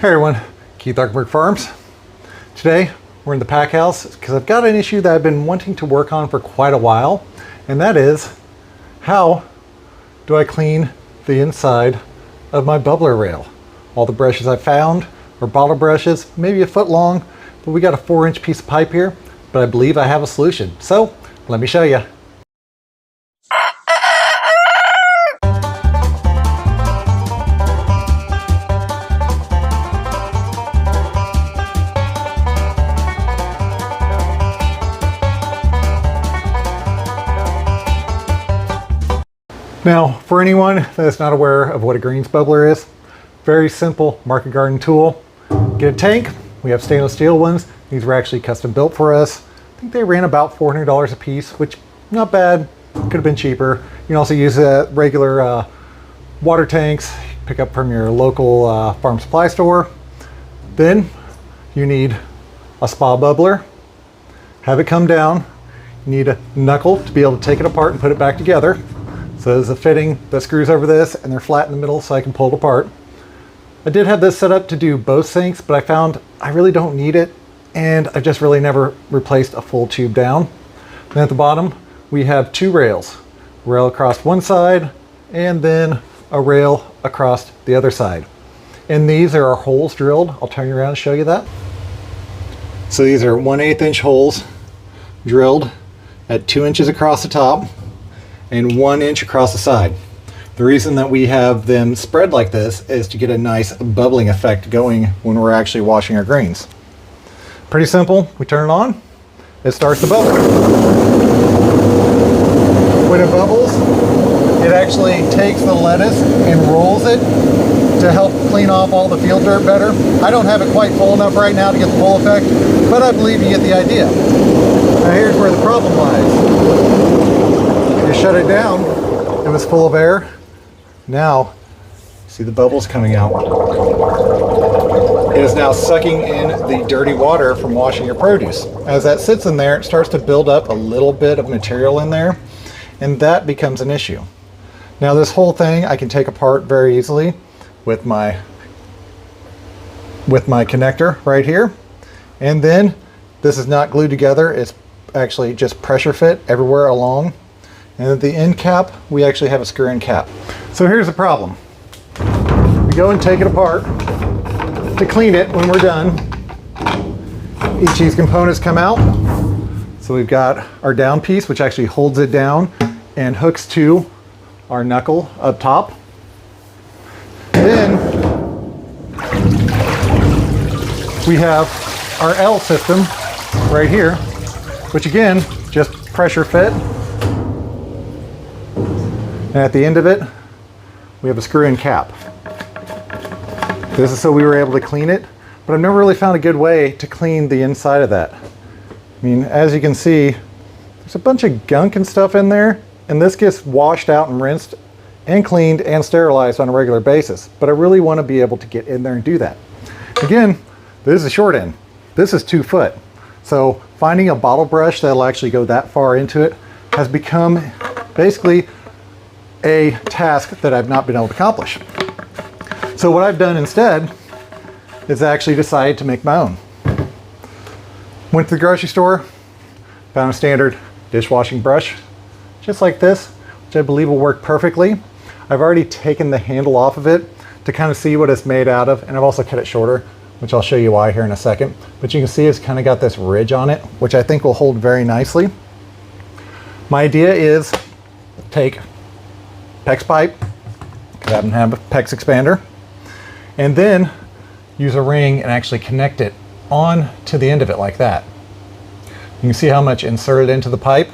Hey everyone, Keith Arkenberg Farms. Today we're in the pack house because I've got an issue that I've been wanting to work on for quite a while, and that is how do I clean the inside of my bubbler rail. All the brushes I found are bottle brushes, maybe a foot long, but we got a 4-inch piece of pipe here, but I believe I have a solution. So let me show you. Now, for anyone that's not aware of what a greens bubbler is, very simple market garden tool. Get a tank. We have stainless steel ones. These were actually custom built for us. I think they ran about $400 a piece, which not bad. Could have been cheaper. You can also use regular water tanks, pick up from your local farm supply store. Then you need a spa bubbler. Have it come down. You need a knuckle to be able to take it apart and put it back together. So there's a fitting that screws over this, and they're flat in the middle so I can pull it apart. I did have this set up to do both sinks, but I found I really don't need it, and I've just really never replaced a full tube down. Then at the bottom, we have two rails. A rail across one side, and then a rail across the other side. And these are our holes drilled. I'll turn you around and show you that. So these are 1/8 inch holes drilled at 2 inches across the top and 1 inch across the side. The reason that we have them spread like this is to get a nice bubbling effect going when we're actually washing our greens. Pretty simple. We turn it on, it starts to bubble. When it bubbles, it actually takes the lettuce and rolls it to help clean off all the field dirt better. I don't have it quite full enough right now to get the full effect, but I believe you get the idea. Now here's where the problem lies. You shut it down, it was full of air. Now, see the bubbles coming out. It is now sucking in the dirty water from washing your produce. As that sits in there, it starts to build up a little bit of material in there, and that becomes an issue. Now this whole thing I can take apart very easily with my connector right here. And then this is not glued together, it's actually just pressure fit everywhere along. And at the end cap, we actually have a screw-in cap. So here's the problem. We go and take it apart to clean it when we're done. Each of these components come out. So we've got our down piece, which actually holds it down and hooks to our knuckle up top. Then we have our L system right here, which again, just pressure fit. And at the end of it, we have a screw-in cap. This is so we were able to clean it, but I've never really found a good way to clean the inside of that. I mean, as you can see, there's a bunch of gunk and stuff in there, and this gets washed out and rinsed and cleaned and sterilized on a regular basis. But I really want to be able to get in there and do that. Again, this is a short end. This is 2 foot. So finding a bottle brush that'll actually go that far into it has become basically a task that I've not been able to accomplish. So what I've done instead is actually decided to make my own. Went to the grocery store, found a standard dishwashing brush, just like this, which I believe will work perfectly. I've already taken the handle off of it to kind of see what it's made out of, and I've also cut it shorter, which I'll show you why here in a second. But you can see it's kind of got this ridge on it, which I think will hold very nicely. My idea is take PEX pipe, because I happen to have a PEX expander, and then use a ring and actually connect it on to the end of it like that. You can see how much inserted into the pipe,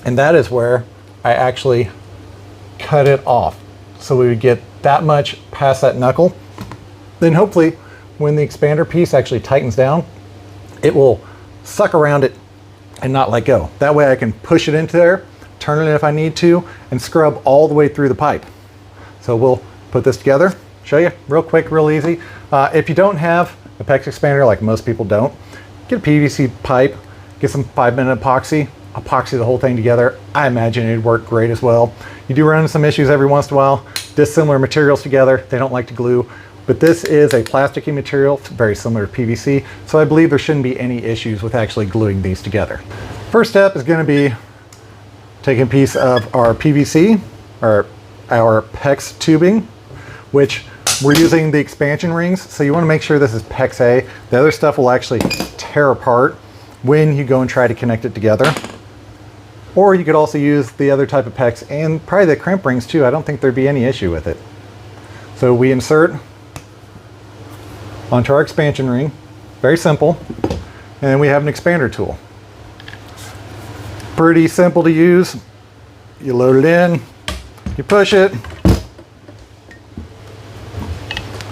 and that is where I actually cut it off. So we would get that much past that knuckle. Then hopefully when the expander piece actually tightens down, it will suck around it and not let go. That way I can push it into there, turn it if I need to, and scrub all the way through the pipe. So we'll put this together, show you real quick, real easy. If you don't have a PEX expander, like most people don't, get a PVC pipe, get some 5-minute epoxy the whole thing together. I imagine it'd work great as well. You do run into some issues every once in a while. Dissimilar materials together, they don't like to glue. but this is a plasticky material, very similar to PVC, so I believe there shouldn't be any issues with actually gluing these together. First step is going to be taking a piece of our PVC, or our PEX tubing, which we're using the expansion rings, so you want to make sure this is PEX A. The other stuff will actually tear apart when you go and try to connect it together. Or you could also use the other type of PEX and probably the crimp rings too. I don't think there'd be any issue with it. So we insert onto our expansion ring, very simple, and we have an expander tool. Pretty simple to use. You load it in, you push it,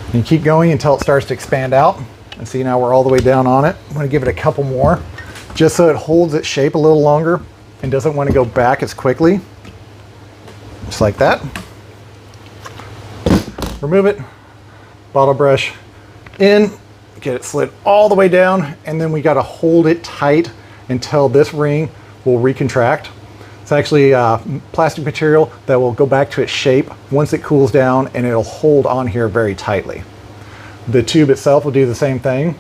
and you keep going until it starts to expand out. And see, now we're all the way down on it. I'm going to give it a couple more, just so it holds its shape a little longer and doesn't want to go back as quickly. Just like that. Remove it, bottle brush in, get it slid all the way down, and then we got to hold it tight until this ring will recontract. It's actually plastic material that will go back to its shape once it cools down, and it'll hold on here very tightly. The tube itself will do the same thing.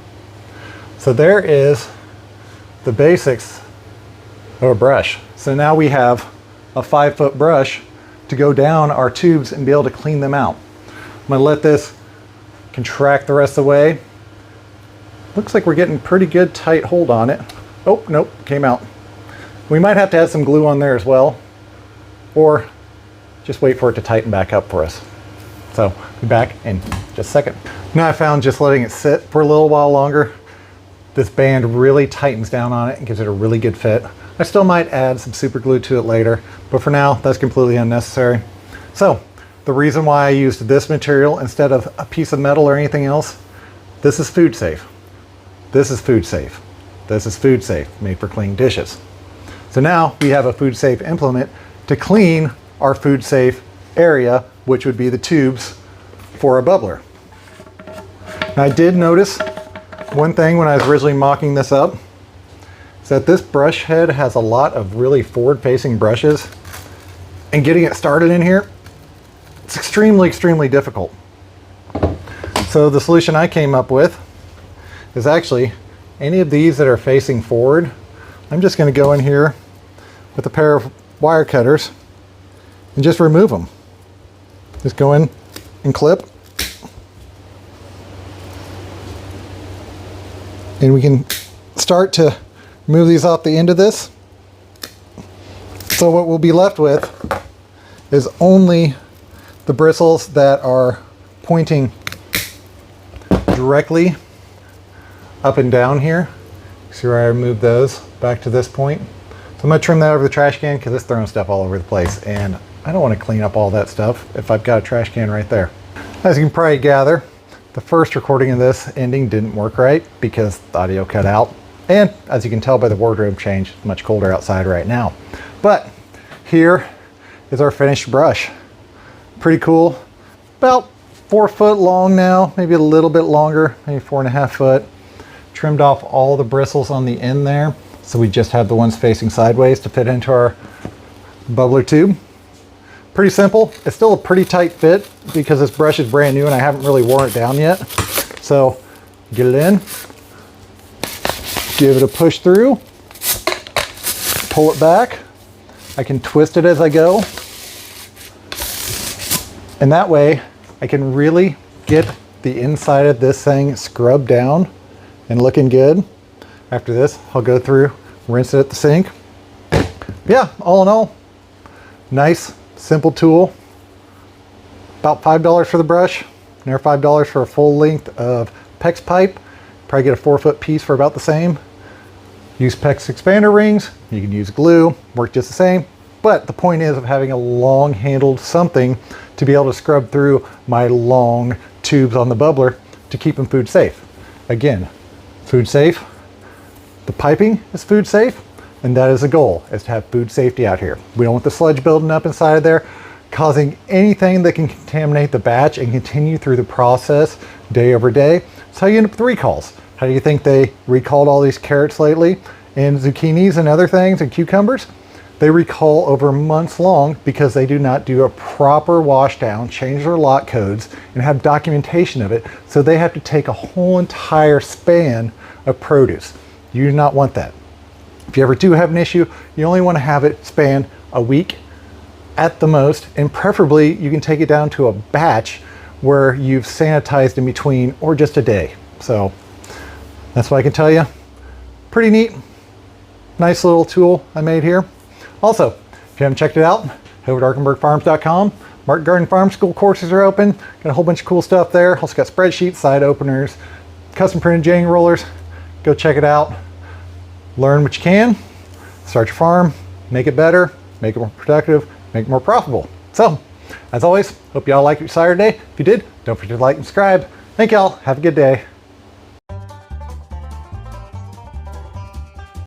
So there is the basics of a brush. So now we have a 5-foot brush to go down our tubes and be able to clean them out. I'm going to let this contract the rest of the way. Looks like we're getting pretty good tight hold on it. Oh, nope, came out. We might have to add some glue on there as well, or just wait for it to tighten back up for us. So, be back in just a second. Now I found just letting it sit for a little while longer, this band really tightens down on it and gives it a really good fit. I still might add some super glue to it later, but for now, that's completely unnecessary. So, the reason why I used this material instead of a piece of metal or anything else, this is food safe. This is food safe. This is food safe, made for clean dishes. So now we have a food safe implement to clean our food safe area, which would be the tubes for a bubbler. Now I did notice one thing when I was originally mocking this up, is that this brush head has a lot of really forward-facing brushes, and getting it started in here, it's extremely, extremely difficult. So the solution I came up with is actually any of these that are facing forward, I'm just going to go in here with a pair of wire cutters and just remove them. Just go in and clip. And we can start to move these off the end of this. So what we'll be left with is only the bristles that are pointing directly up and down here. See where I removed those back to this point? So I'm going to trim that over the trash can because it's throwing stuff all over the place, and I don't want to clean up all that stuff if I've got a trash can right there. As you can probably gather, the first recording of this ending didn't work right because the audio cut out. And as you can tell by the wardrobe change, it's much colder outside right now. But here is our finished brush. Pretty cool. About 4 foot long now, maybe a little bit longer, maybe 4.5 foot. Trimmed off all the bristles on the end there, so we just have the ones facing sideways to fit into our bubbler tube. Pretty simple. It's still a pretty tight fit because this brush is brand new and I haven't really worn it down yet. So get it in, give it a push through, pull it back. I can twist it as I go, and that way I can really get the inside of this thing scrubbed down and looking good. After this, I'll go through, rinse it at the sink. Yeah, all in all, nice, simple tool. About $5 for the brush, near $5 for a full length of PEX pipe. Probably get a 4-foot piece for about the same. Use PEX expander rings, you can use glue, work just the same. But the point is of having a long handled something to be able to scrub through my long tubes on the bubbler to keep them food safe. Again, food safe. The piping is food safe, and that is the goal, is to have food safety out here. We don't want the sludge building up inside of there, causing anything that can contaminate the batch and continue through the process day over day. That's how you end up with recalls. How do you think they recalled all these carrots lately and zucchinis and other things and cucumbers? They recall over months long because they do not do a proper wash down, change their lot codes, and have documentation of it. So they have to take a whole entire span of produce. You do not want that. If you ever do have an issue, you only want to have it span a week at the most, and preferably you can take it down to a batch where you've sanitized in between, or just a day. So that's what I can tell you. Pretty neat. Nice little tool I made here. Also, if you haven't checked it out, head over to arkenbergfarms.com. Mark Garden Farm School courses are open. Got a whole bunch of cool stuff there. Also got spreadsheets, side openers, custom printed jang rollers. Go check it out. Learn what you can. Start your farm. Make it better. Make it more productive. Make it more profitable. So, as always, hope y'all liked your Saturday. If you did, don't forget to like and subscribe. Thank y'all. Have a good day.